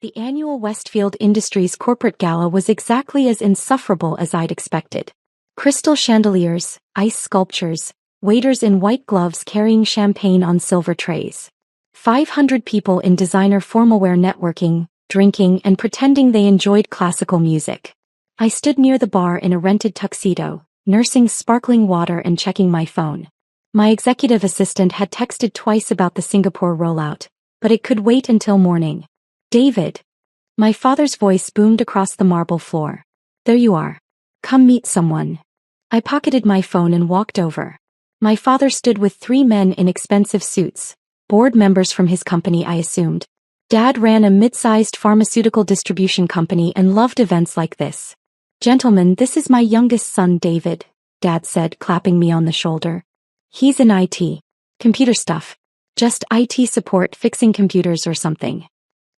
The annual Westfield Industries corporate gala was exactly as insufferable as I'd expected. Crystal chandeliers, ice sculptures, waiters in white gloves carrying champagne on silver trays. 500 people in designer formalwear networking, drinking and pretending they enjoyed classical music. I stood near the bar in a rented tuxedo, nursing sparkling water and checking my phone. My executive assistant had texted twice about the Singapore rollout, but it could wait until morning. David. My father's voice boomed across the marble floor. There you are. Come meet someone. I pocketed my phone and walked over. My father stood with 3 men in expensive suits, board members from his company I assumed. Dad ran a mid-sized pharmaceutical distribution company and loved events like this. Gentlemen, this is my youngest son David, Dad said, clapping me on the shoulder. He's in IT. Computer stuff. Just IT support, fixing computers or something.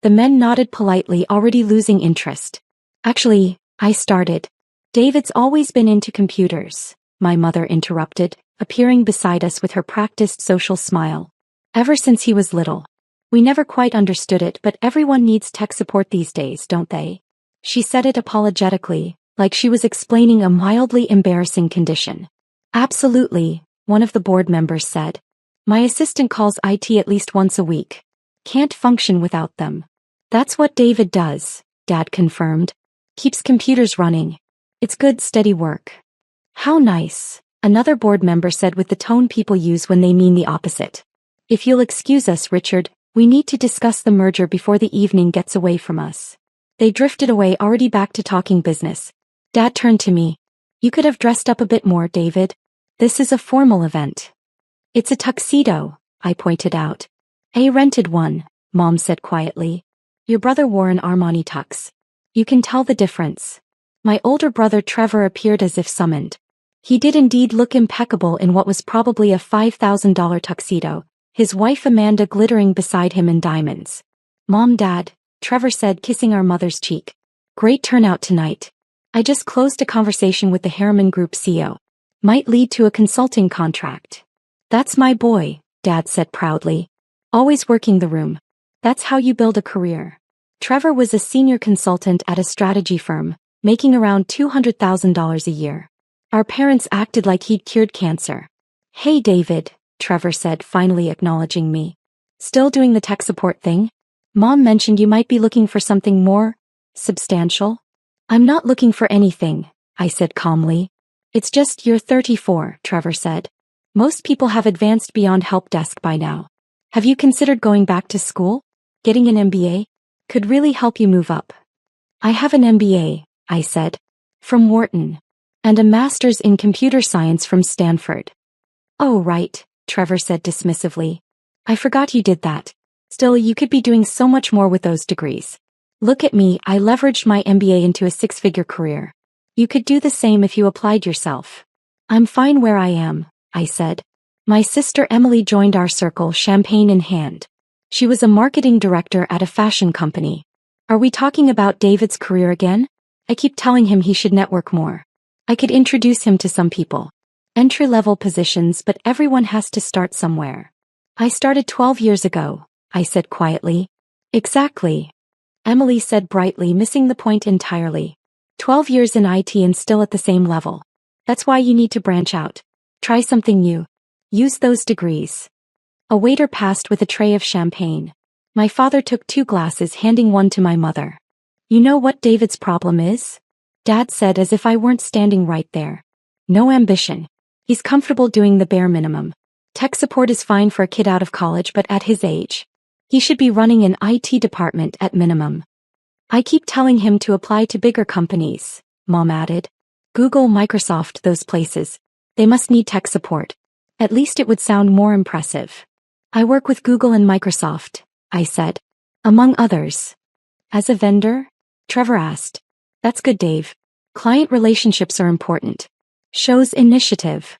The men nodded politely, already losing interest. Actually, I started. David's always been into computers, my mother interrupted, appearing beside us with her practiced social smile. Ever since he was little. We never quite understood it, but everyone needs tech support these days, don't they? She said it apologetically, like she was explaining a mildly embarrassing condition. Absolutely, one of the board members said. My assistant calls IT at least once a week. Can't function without them. That's what David does, Dad confirmed. Keeps computers running. It's good, steady work. How nice, another board member said with the tone people use when they mean the opposite. If you'll excuse us, Richard, we need to discuss the merger before the evening gets away from us. They drifted away, already back to talking business. Dad turned to me. You could have dressed up a bit more, David. This is a formal event. It's a tuxedo, I pointed out. A rented one, Mom said quietly. Your brother wore an Armani tux. You can tell the difference. My older brother Trevor appeared as if summoned. He did indeed look impeccable in what was probably a $5,000 tuxedo, his wife Amanda glittering beside him in diamonds. Mom, Dad, Trevor said, kissing our mother's cheek. Great turnout tonight. I just closed a conversation with the Harriman Group CEO. Might lead to a consulting contract. That's my boy, Dad said proudly. Always working the room. That's how you build a career. Trevor was a senior consultant at a strategy firm, making around $200,000 a year. Our parents acted like he'd cured cancer. Hey David, Trevor said, finally acknowledging me. Still doing the tech support thing? Mom mentioned you might be looking for something more substantial. I'm not looking for anything, I said calmly. It's just you're 34, Trevor said. Most people have advanced beyond help desk by now. Have you considered going back to school? Getting an MBA? Could really help you move up. I have an MBA, I said. From Wharton. And a master's in computer science from Stanford. Oh right, Trevor said dismissively. I forgot you did that. Still, you could be doing so much more with those degrees. Look at me, I leveraged my MBA into a 6-figure career. You could do the same if you applied yourself. I'm fine where I am, I said. My sister Emily joined our circle, champagne in hand. She was a marketing director at a fashion company. Are we talking about David's career again? I keep telling him he should network more. I could introduce him to some people. Entry-level positions, but everyone has to start somewhere. I started 12 years ago, I said quietly. Exactly. Emily said brightly, missing the point entirely. 12 years in IT and still at the same level. That's why you need to branch out. Try something new. Use those degrees. A waiter passed with a tray of champagne. My father took 2 glasses, handing one to my mother. You know what David's problem is? Dad said as if I weren't standing right there. No ambition. He's comfortable doing the bare minimum. Tech support is fine for a kid out of college, but at his age, he should be running an IT department at minimum. I keep telling him to apply to bigger companies, Mom added. Google, Microsoft, those places. They must need tech support. At least it would sound more impressive. I work with Google and Microsoft, I said. Among others. As a vendor? Trevor asked. That's good, Dave. Client relationships are important. Shows initiative.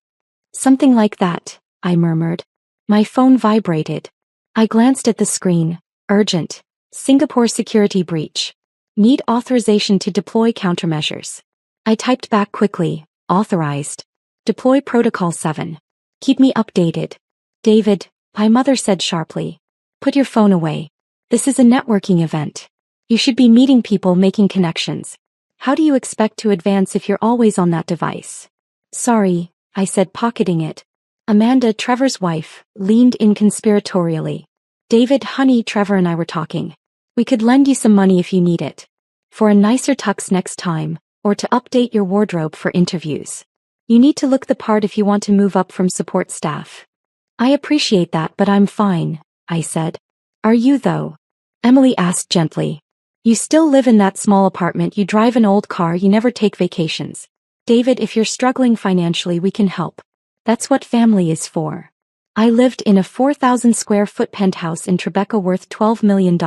Something like that, I murmured. My phone vibrated. I glanced at the screen. Urgent. Singapore security breach. Need authorization to deploy countermeasures. I typed back quickly. Authorized. Deploy Protocol 7. Keep me updated. David, my mother said sharply. Put your phone away. This is a networking event. You should be meeting people, making connections. How do you expect to advance if you're always on that device? Sorry, I said, pocketing it. Amanda, Trevor's wife, leaned in conspiratorially. David, honey, Trevor and I were talking. We could lend you some money if you need it. For a nicer tux next time, or to update your wardrobe for interviews. You need to look the part if you want to move up from support staff. I appreciate that, but I'm fine, I said. Are you though? Emily asked gently. You still live in that small apartment, you drive an old car, you never take vacations. David, if you're struggling financially, we can help. That's what family is for. I lived in a 4,000 square foot penthouse in Tribeca worth $12 million.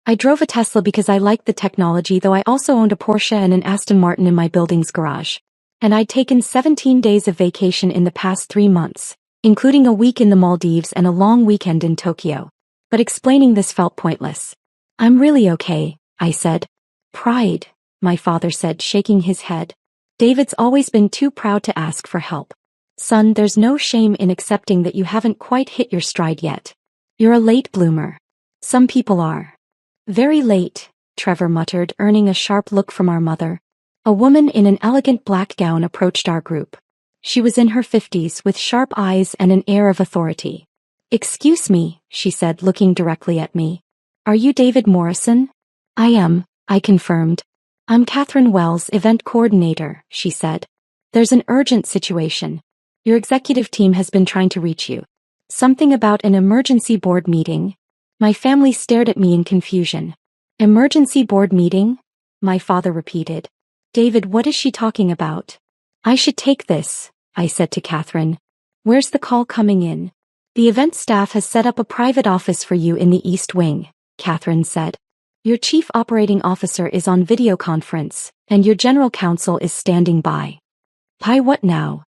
I drove a Tesla because I liked the technology, though I also owned a Porsche and an Aston Martin in my building's garage. And I'd taken 17 days of vacation in the past 3 months, including a week in the Maldives and a long weekend in Tokyo. But explaining this felt pointless. I'm really okay, I said. Pride, my father said, shaking his head. David's always been too proud to ask for help. Son, there's no shame in accepting that you haven't quite hit your stride yet. You're a late bloomer. Some people are. Very late, Trevor muttered, earning a sharp look from our mother. A woman in an elegant black gown approached our group. She was in her 50s with sharp eyes and an air of authority. Excuse me, she said, looking directly at me. Are you David Morrison? I am, I confirmed. I'm Catherine Wells, event coordinator, she said. There's an urgent situation. Your executive team has been trying to reach you. Something about an emergency board meeting. My family stared at me in confusion. Emergency board meeting? My father repeated. David, what is she talking about? I should take this, I said to Catherine. Where's the call coming in? The event staff has set up a private office for you in the East Wing, Catherine said. Your chief operating officer is on video conference, and your general counsel is standing by. By what now?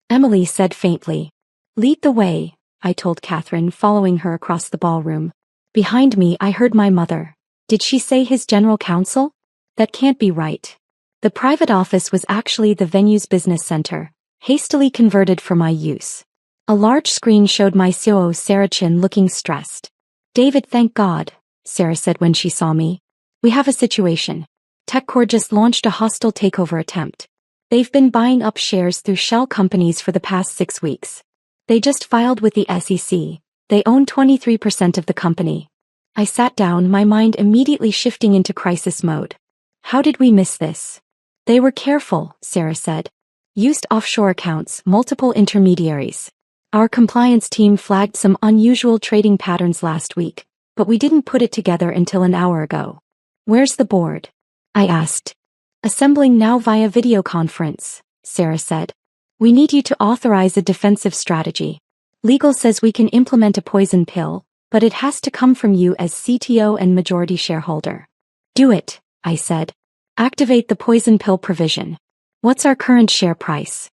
Emily said faintly. Lead the way, I told Catherine, following her across the ballroom. Behind me I heard my mother. Did she say his general counsel? That can't be right. The private office was actually the venue's business center, hastily converted for my use. A large screen showed my COO Sarah Chin looking stressed. David, thank God, Sarah said when she saw me. We have a situation. TechCore just launched a hostile takeover attempt. They've been buying up shares through shell companies for the past 6 weeks. They just filed with the SEC. They own 23% of the company. I sat down, my mind immediately shifting into crisis mode. How did we miss this? They were careful, Sarah said. Used offshore accounts, multiple intermediaries. Our compliance team flagged some unusual trading patterns last week, but we didn't put it together until an hour ago. Where's the board? I asked. Assembling now via video conference, Sarah said. We need you to authorize a defensive strategy. Legal says we can implement a poison pill, but it has to come from you as CTO and majority shareholder. Do it, I said. Activate the poison pill provision. What's our current share price?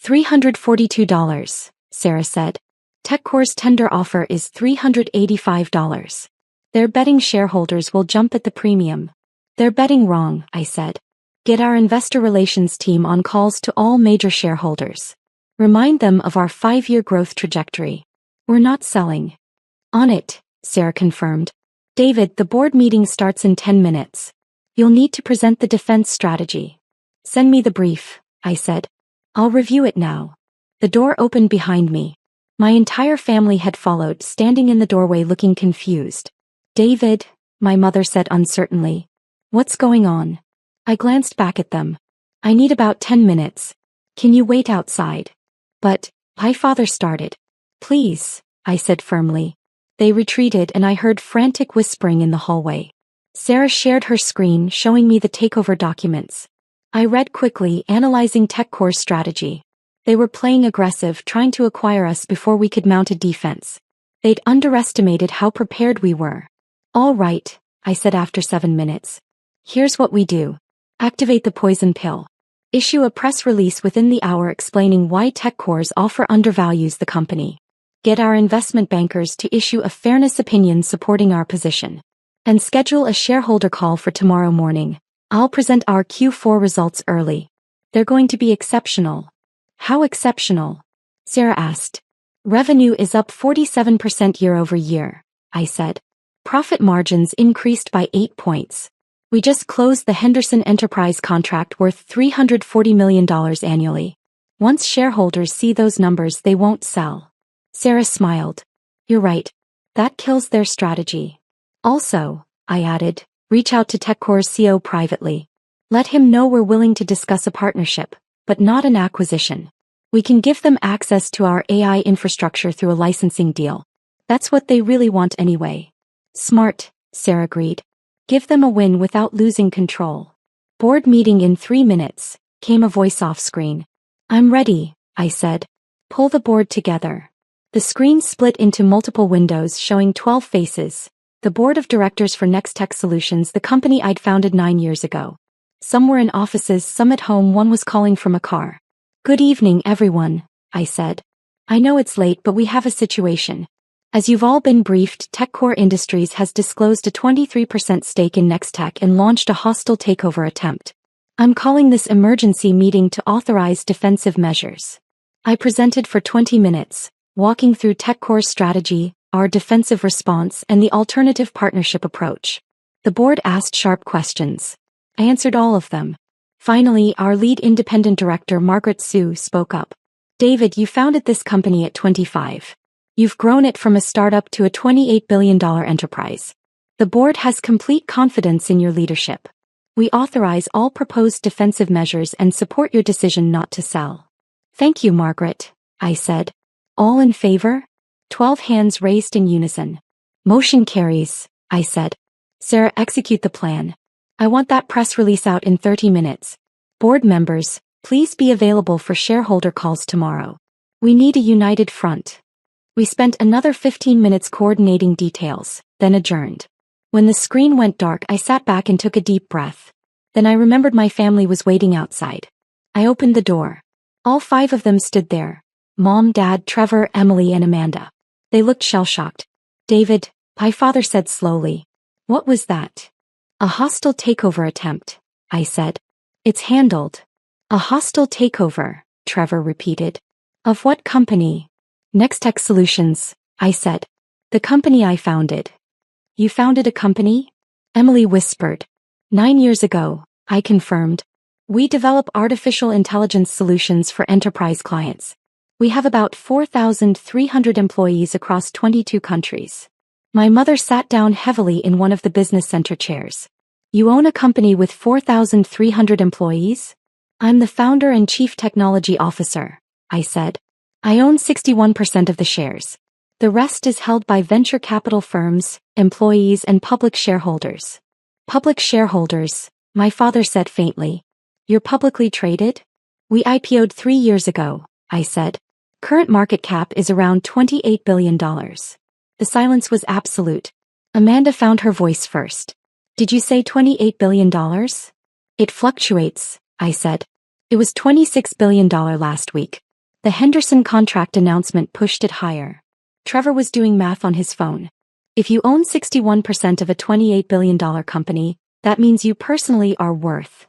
$342, Sarah said. TechCore's tender offer is $385. They're betting shareholders will jump at the premium. They're betting wrong, I said. Get our investor relations team on calls to all major shareholders. Remind them of our 5-year growth trajectory. We're not selling. On it, Sarah confirmed. David, the board meeting starts in 10 minutes. You'll need to present the defense strategy. Send me the brief, I said. I'll review it now. The door opened behind me. My entire family had followed, standing in the doorway looking confused. David, my mother said uncertainly. What's going on? I glanced back at them. I need about 10 minutes. Can you wait outside? But, my father started. Please, I said firmly. They retreated and I heard frantic whispering in the hallway. Sarah shared her screen, showing me the takeover documents. I read quickly, analyzing TechCore's strategy. They were playing aggressive, trying to acquire us before we could mount a defense. They'd underestimated how prepared we were. All right, I said after 7 minutes. Here's what we do. Activate the poison pill. Issue a press release within the hour explaining why TechCore's offer undervalues the company. Get our investment bankers to issue a fairness opinion supporting our position. And schedule a shareholder call for tomorrow morning. I'll present our Q4 results early. They're going to be exceptional. How exceptional? Sarah asked. Revenue is up 47% year over year, I said. Profit margins increased by 8 points. We just closed the Henderson Enterprise contract worth $340 million annually. Once shareholders see those numbers, they won't sell. Sarah smiled. You're right. That kills their strategy. Also, I added, reach out to TechCore's CEO privately. Let him know we're willing to discuss a partnership, but not an acquisition. We can give them access to our AI infrastructure through a licensing deal. That's what they really want anyway. Smart, Sarah agreed. Give them a win without losing control. Board meeting in 3 minutes, came a voice off screen. I'm ready, I said. Pull the board together. The screen split into multiple windows showing 12 faces. The board of directors for Next Tech Solutions, the company I'd founded 9 years ago. Some were in offices, some at home, one was calling from a car. Good evening, everyone, I said. I know it's late, but we have a situation. As you've all been briefed, TechCore Industries has disclosed a 23% stake in Nextech and launched a hostile takeover attempt. I'm calling this emergency meeting to authorize defensive measures. I presented for 20 minutes, walking through TechCore's strategy, our defensive response, and the alternative partnership approach. The board asked sharp questions. I answered all of them. Finally, our lead independent director, Margaret Sue, spoke up. David, you founded this company at 25. You've grown it from a startup to a $28 billion enterprise. The board has complete confidence in your leadership. We authorize all proposed defensive measures and support your decision not to sell. Thank you, Margaret, I said. All in favor? 12 hands raised in unison. Motion carries, I said. Sarah, execute the plan. I want that press release out in 30 minutes. Board members, please be available for shareholder calls tomorrow. We need a united front. We spent another 15 minutes coordinating details, then adjourned. When the screen went dark, I sat back and took a deep breath. Then I remembered my family was waiting outside. I opened the door. All 5 of them stood there. Mom, Dad, Trevor, Emily, and Amanda. They looked shell-shocked. David, my father said slowly. What was that? A hostile takeover attempt, I said. It's handled. A hostile takeover, Trevor repeated. Of what company? Next Tech Solutions, I said. The company I founded. You founded a company? Emily whispered. 9 years ago, I confirmed. We develop artificial intelligence solutions for enterprise clients. We have about 4,300 employees across 22 countries. My mother sat down heavily in one of the business center chairs. You own a company with 4,300 employees? I'm the founder and chief technology officer, I said. I own 61% of the shares. The rest is held by venture capital firms, employees, and public shareholders. Public shareholders, my father said faintly. You're publicly traded? We IPO'd 3 years ago, I said. Current market cap is around $28 billion. The silence was absolute. Amanda found her voice first. Did you say $28 billion? It fluctuates, I said. It was $26 billion last week. The Henderson contract announcement pushed it higher. Trevor was doing math on his phone. If you own 61% of a $28 billion company, that means you personally are worth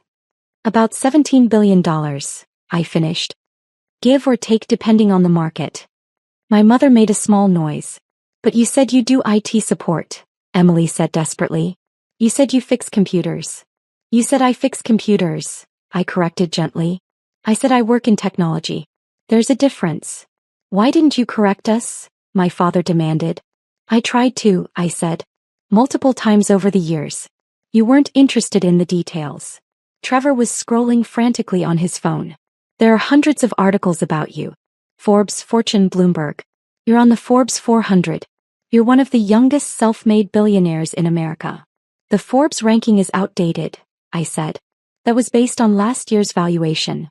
about $17 billion, I finished. Give or take depending on the market. My mother made a small noise. But you said you do IT support, Emily said desperately. You said you fix computers. You said I fix computers, I corrected gently. I said I work in technology. There's a difference. Why didn't you correct us? My father demanded. I tried to, I said. Multiple times over the years. You weren't interested in the details. Trevor was scrolling frantically on his phone. There are hundreds of articles about you. Forbes, Fortune, Bloomberg. You're on the Forbes 400. You're one of the youngest self-made billionaires in America. The Forbes ranking is outdated, I said. That was based on last year's valuation.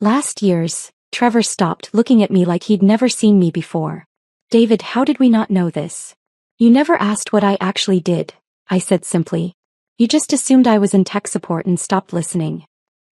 Last year's? Trevor stopped, looking at me like he'd never seen me before. David, how did we not know this? You never asked what I actually did, I said simply. You just assumed I was in tech support and stopped listening.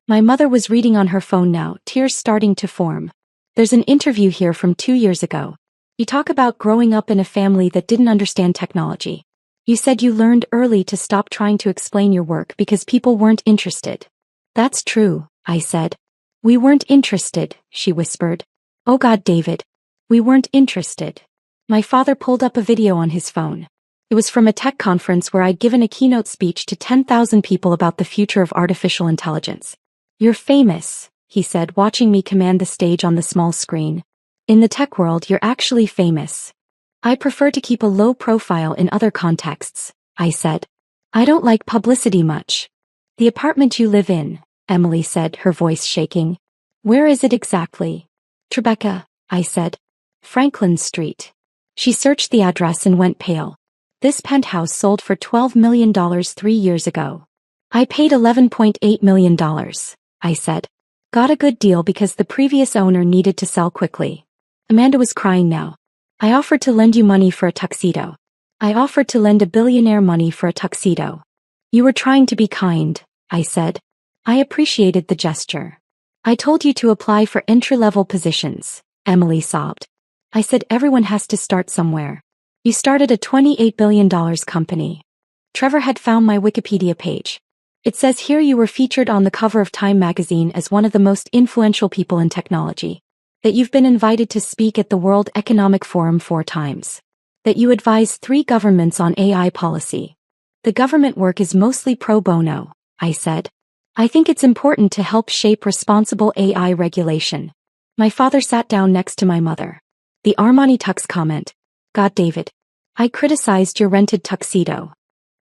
My mother was reading on her phone now, tears starting to form. There's an interview here from 2 years ago. You talk about growing up in a family that didn't understand technology. You said you learned early to stop trying to explain your work because people weren't interested. That's true, I said. We weren't interested, she whispered. Oh God, David. We weren't interested. My father pulled up a video on his phone. It was from a tech conference where I'd given a keynote speech to 10,000 people about the future of artificial intelligence. You're famous, he said, watching me command the stage on the small screen. In the tech world, you're actually famous. I prefer to keep a low profile in other contexts, I said. I don't like publicity much. The apartment you live in, Emily said, her voice shaking. Where is it exactly? Tribeca, I said. Franklin Street. She searched the address and went pale. This penthouse sold for $12 million 3 years ago. I paid $11.8 million, I said. Got a good deal because the previous owner needed to sell quickly. Amanda was crying now. I offered to lend you money for a tuxedo. I offered to lend a billionaire money for a tuxedo. You were trying to be kind, I said. I appreciated the gesture. I told you to apply for entry-level positions, Emily sobbed. I said everyone has to start somewhere. You started a $28 billion company. Trevor had found my Wikipedia page. It says here you were featured on the cover of Time magazine as one of the most influential people in technology. That you've been invited to speak at the World Economic Forum 4 times. That you advise 3 governments on AI policy. The government work is mostly pro bono, I said. I think it's important to help shape responsible AI regulation. My father sat down next to my mother. The Armani Tux comment. God, David. I criticized your rented tuxedo.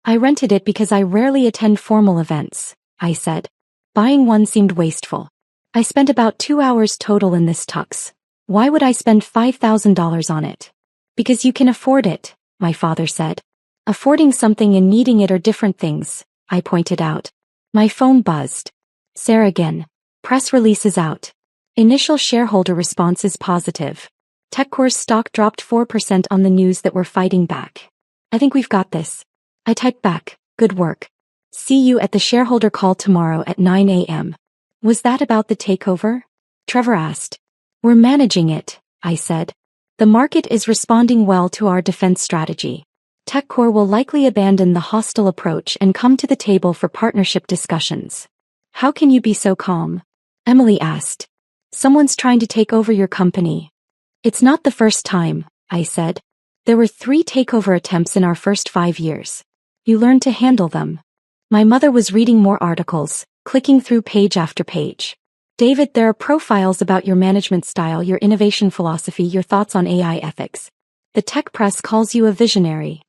I rented it because I rarely attend formal events, I said. Buying one seemed wasteful. I spent about 2 hours total in this tux. Why would I spend $5,000 on it? Because you can afford it, my father said. Affording something and needing it are different things, I pointed out. My phone buzzed. Sarah again. Press release is out. Initial shareholder response is positive. TechCore's stock dropped 4% on the news that we're fighting back. I think we've got this. I typed back, good work. See you at the shareholder call tomorrow at 9 a.m. Was that about the takeover? Trevor asked. We're managing it, I said. The market is responding well to our defense strategy. TechCore will likely abandon the hostile approach and come to the table for partnership discussions. How can you be so calm? Emily asked. Someone's trying to take over your company. It's not the first time, I said. There were 3 takeover attempts in our first 5 years. You learn to handle them. My mother was reading more articles, clicking through page after page. David, there are profiles about your management style, your innovation philosophy, your thoughts on AI ethics. The tech press calls you a visionary.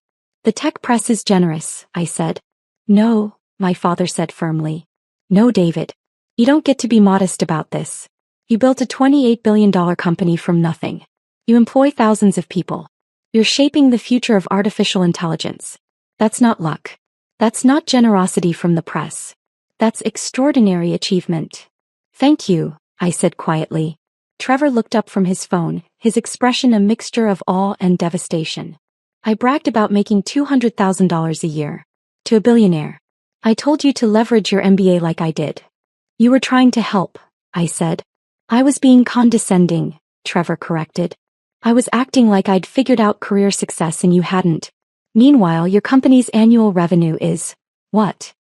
The tech press is generous, I said. No, my father said firmly. No, David. You don't get to be modest about this. You built a $28 billion company from nothing. You employ thousands of people. You're shaping the future of artificial intelligence. That's not luck. That's not generosity from the press. That's extraordinary achievement. Thank you, I said quietly. Trevor looked up from his phone, his expression a mixture of awe and devastation. I bragged about making $200,000 a year. To a billionaire. I told you to leverage your MBA like I did. You were trying to help, I said. I was being condescending, Trevor corrected. I was acting like I'd figured out career success and you hadn't. Meanwhile, your company's annual revenue is, what?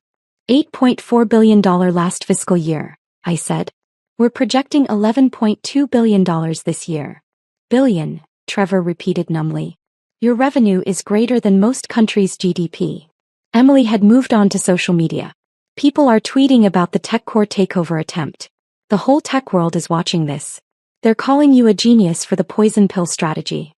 $8.4 billion last fiscal year, I said. We're projecting $11.2 billion this year. Billion, Trevor repeated numbly. Your revenue is greater than most countries' GDP. Emily had moved on to social media. People are tweeting about the TechCore takeover attempt. The whole tech world is watching this. They're calling you a genius for the poison pill strategy.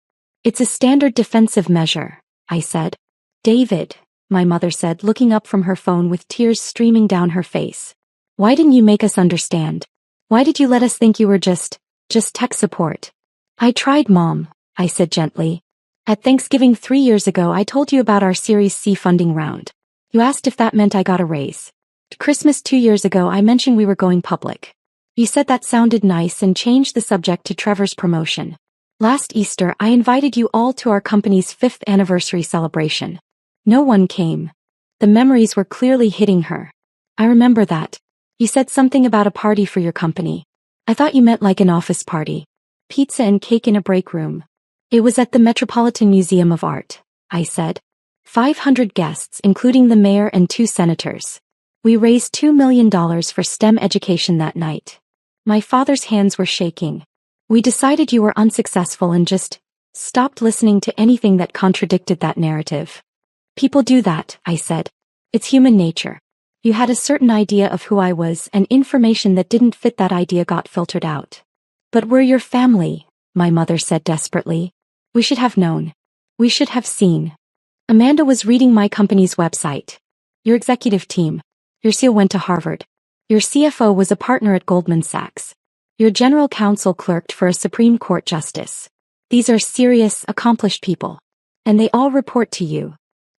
It's a standard defensive measure, I said. David, my mother said, looking up from her phone with tears streaming down her face. Why didn't you make us understand? Why did you let us think you were just tech support? I tried, Mom, I said gently. At Thanksgiving 3 years ago I told you about our Series C funding round. You asked if that meant I got a raise. At Christmas 2 years ago I mentioned we were going public. You said that sounded nice and changed the subject to Trevor's promotion. Last Easter I invited you all to our company's 5th anniversary celebration. No one came. The memories were clearly hitting her. I remember that. You said something about a party for your company. I thought you meant like an office party. Pizza and cake in a break room. It was at the Metropolitan Museum of Art, I said. 500 guests, including the mayor and 2 senators. We raised $2 million for STEM education that night. My father's hands were shaking. We decided you were unsuccessful and just stopped listening to anything that contradicted that narrative. People do that, I said. It's human nature. You had a certain idea of who I was, and information that didn't fit that idea got filtered out. But we're your family, my mother said desperately. We should have known. We should have seen. Amanda was reading my company's website. Your executive team. Your CEO went to Harvard. Your CFO was a partner at Goldman Sachs. Your general counsel clerked for a Supreme Court justice. These are serious, accomplished people. And they all report to you.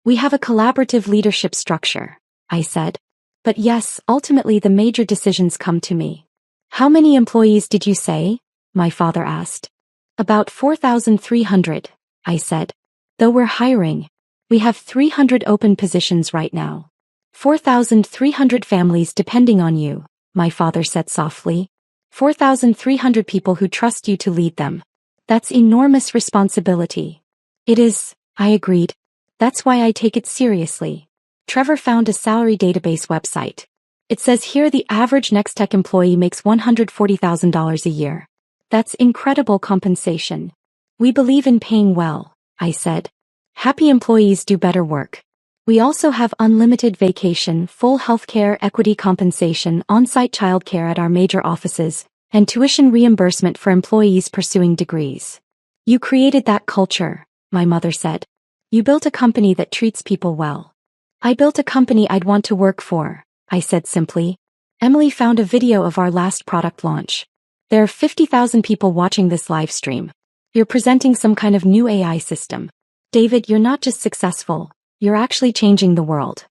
We have a collaborative leadership structure, I said. But yes, ultimately the major decisions come to me. How many employees did you say? My father asked. About 4,300, I said. Though we're hiring. We have 300 open positions right now. 4,300 families depending on you, my father said softly. 4,300 people who trust you to lead them. That's enormous responsibility. It is, I agreed. That's why I take it seriously. Trevor found a salary database website. It says here the average Nextech employee makes $140,000 a year. That's incredible compensation. We believe in paying well, I said. Happy employees do better work. We also have unlimited vacation, full healthcare, equity compensation, on-site childcare at our major offices, and tuition reimbursement for employees pursuing degrees. You created that culture, my mother said. You built a company that treats people well. I built a company I'd want to work for, I said simply. Emily found a video of our last product launch. There are 50,000 people watching this live stream. You're presenting some kind of new AI system. David, you're not just successful, you're actually changing the world.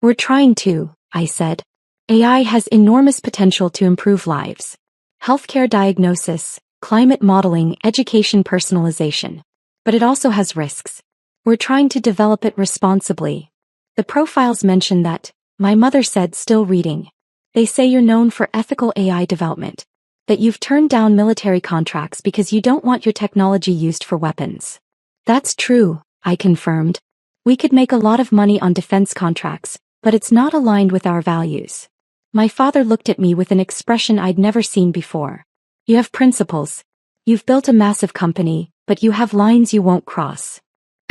We're trying to, I said. AI has enormous potential to improve lives. Healthcare diagnosis, climate modeling, education personalization. But it also has risks. We're trying to develop it responsibly. The profiles mention that, my mother said, still reading. They say you're known for ethical AI development. That you've turned down military contracts because you don't want your technology used for weapons. That's true, I confirmed. We could make a lot of money on defense contracts, but it's not aligned with our values. My father looked at me with an expression I'd never seen before. You have principles. You've built a massive company, but you have lines you won't cross.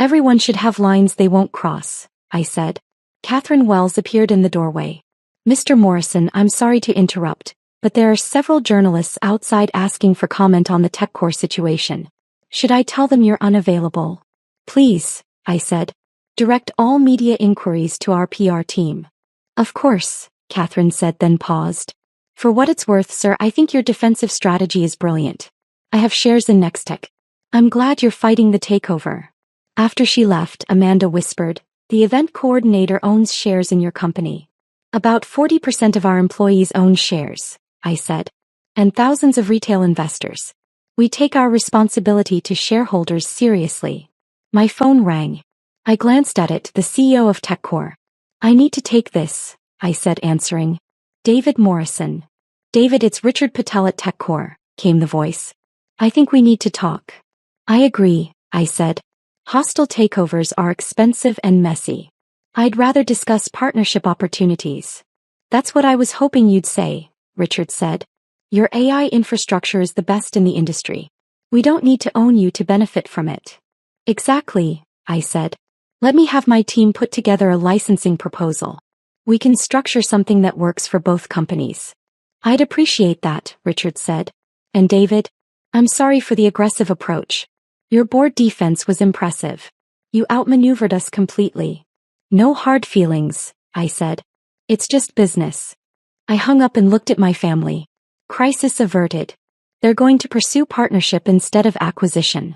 Everyone should have lines they won't cross, I said. Catherine Wells appeared in the doorway. Mr. Morrison, I'm sorry to interrupt, but there are several journalists outside asking for comment on the TechCore situation. Should I tell them you're unavailable? Please, I said. Direct all media inquiries to our PR team. Of course, Catherine said, then paused. For what it's worth, sir, I think your defensive strategy is brilliant. I have shares in Nextech. I'm glad you're fighting the takeover. After she left, Amanda whispered, the event coordinator owns shares in your company. About 40% of our employees own shares, I said. And thousands of retail investors. We take our responsibility to shareholders seriously. My phone rang. I glanced at it, the CEO of TechCore. I need to take this, I said, answering. David Morrison. David, it's Richard Patel at TechCore, came the voice. I think we need to talk. I agree, I said. Hostile takeovers are expensive and messy. I'd rather discuss partnership opportunities. That's what I was hoping you'd say, Richard said. Your AI infrastructure is the best in the industry. We don't need to own you to benefit from it. Exactly, I said. Let me have my team put together a licensing proposal. We can structure something that works for both companies. I'd appreciate that, Richard said. And David? I'm sorry for the aggressive approach. Your board defense was impressive. You outmaneuvered us completely. No hard feelings, I said. It's just business. I hung up and looked at my family. Crisis averted. They're going to pursue partnership instead of acquisition.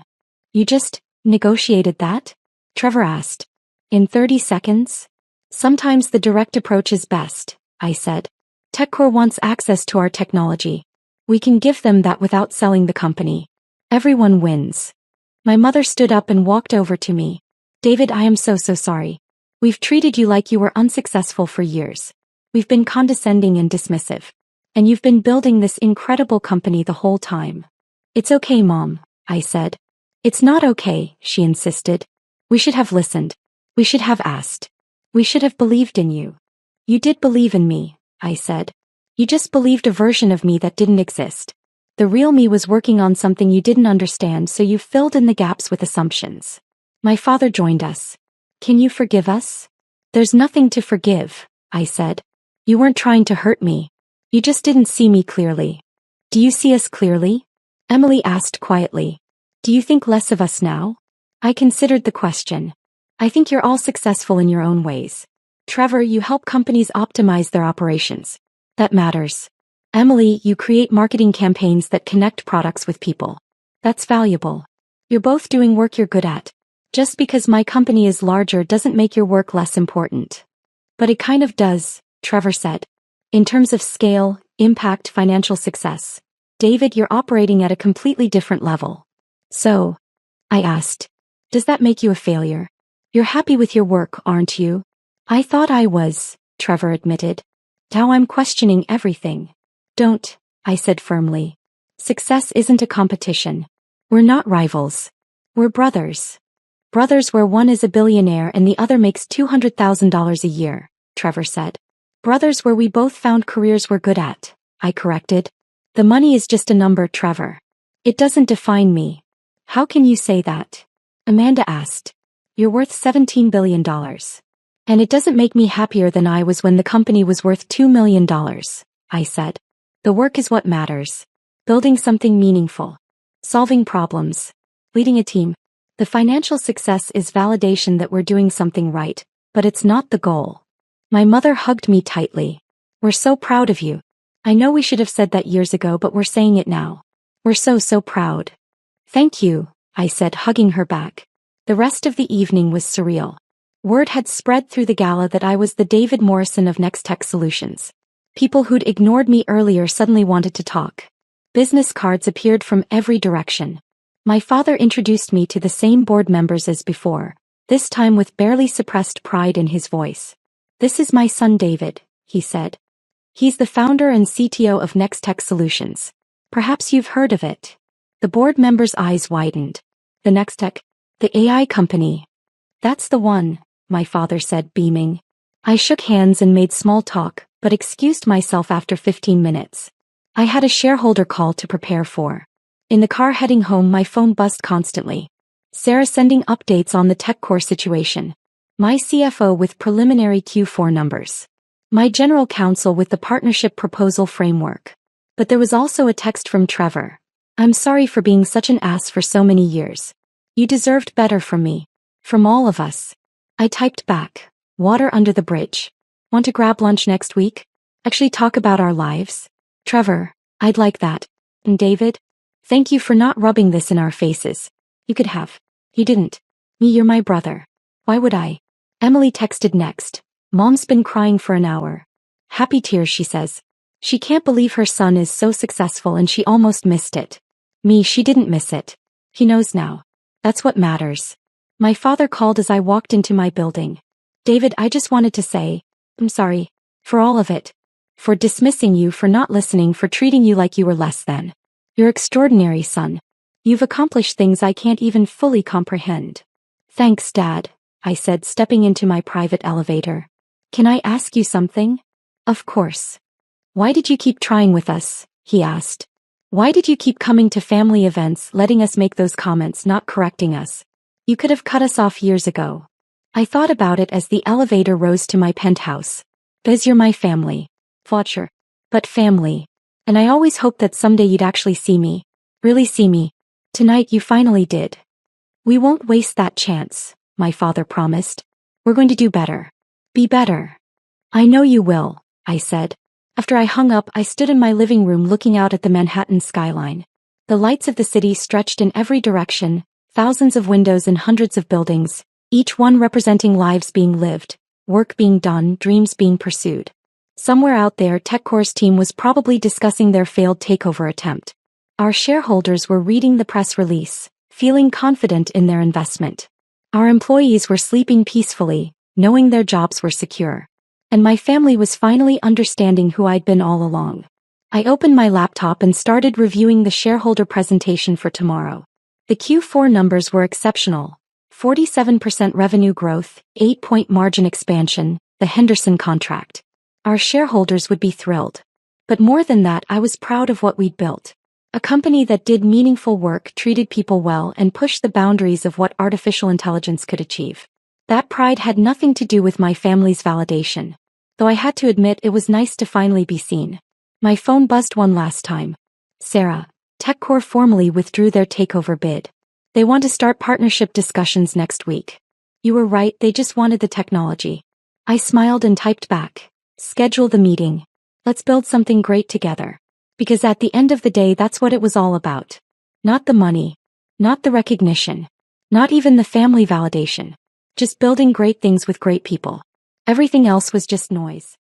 You just negotiated that? Trevor asked. In 30 seconds? Sometimes the direct approach is best, I said. TechCore wants access to our technology. We can give them that without selling the company. Everyone wins. My mother stood up and walked over to me. David, I am so sorry. We've treated you like you were unsuccessful for years. We've been condescending and dismissive. And you've been building this incredible company the whole time. It's okay, Mom, I said. It's not okay, she insisted. We should have listened. We should have asked. We should have believed in you. You did believe in me, I said. You just believed a version of me that didn't exist. The real me was working on something you didn't understand, so you filled in the gaps with assumptions. My father joined us. Can you forgive us? There's nothing to forgive, I said. You weren't trying to hurt me. You just didn't see me clearly. Do you see us clearly? Emily asked quietly. Do you think less of us now? I considered the question. I think you're all successful in your own ways. Trevor, you help companies optimize their operations. That matters. Emily, you create marketing campaigns that connect products with people. That's valuable. You're both doing work you're good at. Just because my company is larger doesn't make your work less important. But it kind of does, Trevor said. In terms of scale, impact, financial success. David, you're operating at a completely different level. So, I asked, does that make you a failure? You're happy with your work, aren't you? I thought I was, Trevor admitted. Now I'm questioning everything. Don't, I said firmly. Success isn't a competition. We're not rivals. We're brothers. Brothers where one is a billionaire and the other makes $200,000 a year, Trevor said. Brothers where we both found careers we're good at, I corrected. The money is just a number, Trevor. It doesn't define me. How can you say that? Amanda asked. You're worth $17 billion. And it doesn't make me happier than I was when the company was worth $2 million, I said. The work is what matters. Building something meaningful. Solving problems. Leading a team. The financial success is validation that we're doing something right, but it's not the goal. My mother hugged me tightly. We're so proud of you. I know we should have said that years ago, but we're saying it now. We're so proud. Thank you, I said, hugging her back. The rest of the evening was surreal. Word had spread through the gala that I was the David Morrison of Next Tech Solutions. People who'd ignored me earlier suddenly wanted to talk. Business cards appeared from every direction. My father introduced me to the same board members as before, this time with barely suppressed pride in his voice. This is my son David, he said. He's the founder and CTO of Next Tech Solutions. Perhaps you've heard of it. The board members' eyes widened. The Next Tech? The AI company. That's the one, my father said, beaming. I shook hands and made small talk, but excused myself after 15 minutes. I had a shareholder call to prepare for. In the car heading home, my phone buzzed constantly. Sarah sending updates on the TechCore situation. My CFO with preliminary Q4 numbers. My general counsel with the partnership proposal framework. But there was also a text from Trevor. I'm sorry for being such an ass for so many years. You deserved better from me. From all of us. I typed back. Water under the bridge. Want to grab lunch next week? Actually talk about our lives? Trevor, I'd like that. And David? Thank you for not rubbing this in our faces. You could have. You didn't. Me, you're my brother. Why would I? Emily texted next. Mom's been crying for an hour. Happy tears, she says. She can't believe her son is so successful and she almost missed it. Me, she didn't miss it. He knows now. That's what matters. My father called as I walked into my building. David, I just wanted to say, I'm sorry. For all of it. For dismissing you, for not listening, for treating you like you were less than. You're extraordinary, son. You've accomplished things I can't even fully comprehend. Thanks, Dad, I said, stepping into my private elevator. Can I ask you something? Of course. Why did you keep trying with us? He asked. Why did you keep coming to family events, letting us make those comments, not correcting us? You could have cut us off years ago. I thought about it as the elevator rose to my penthouse. Because you're my family. Fletcher. But family. And I always hoped that someday you'd actually see me. Really see me. Tonight you finally did. We won't waste that chance, my father promised. We're going to do better. Be better. I know you will, I said. After I hung up, I stood in my living room looking out at the Manhattan skyline. The lights of the city stretched in every direction, thousands of windows and hundreds of buildings, each one representing lives being lived, work being done, dreams being pursued. Somewhere out there, TechCore's team was probably discussing their failed takeover attempt. Our shareholders were reading the press release, feeling confident in their investment. Our employees were sleeping peacefully, knowing their jobs were secure. And my family was finally understanding who I'd been all along. I opened my laptop and started reviewing the shareholder presentation for tomorrow. The Q4 numbers were exceptional. 47% revenue growth, 8-point margin expansion, the Henderson contract. Our shareholders would be thrilled. But more than that, I was proud of what we'd built. A company that did meaningful work, treated people well, and pushed the boundaries of what artificial intelligence could achieve. That pride had nothing to do with my family's validation. Though I had to admit it was nice to finally be seen. My phone buzzed one last time. Sarah, TechCore formally withdrew their takeover bid. They want to start partnership discussions next week. You were right, they just wanted the technology. I smiled and typed back. Schedule the meeting. Let's build something great together. Because at the end of the day, that's what it was all about. Not the money. Not the recognition. Not even the family validation. Just building great things with great people. Everything else was just noise.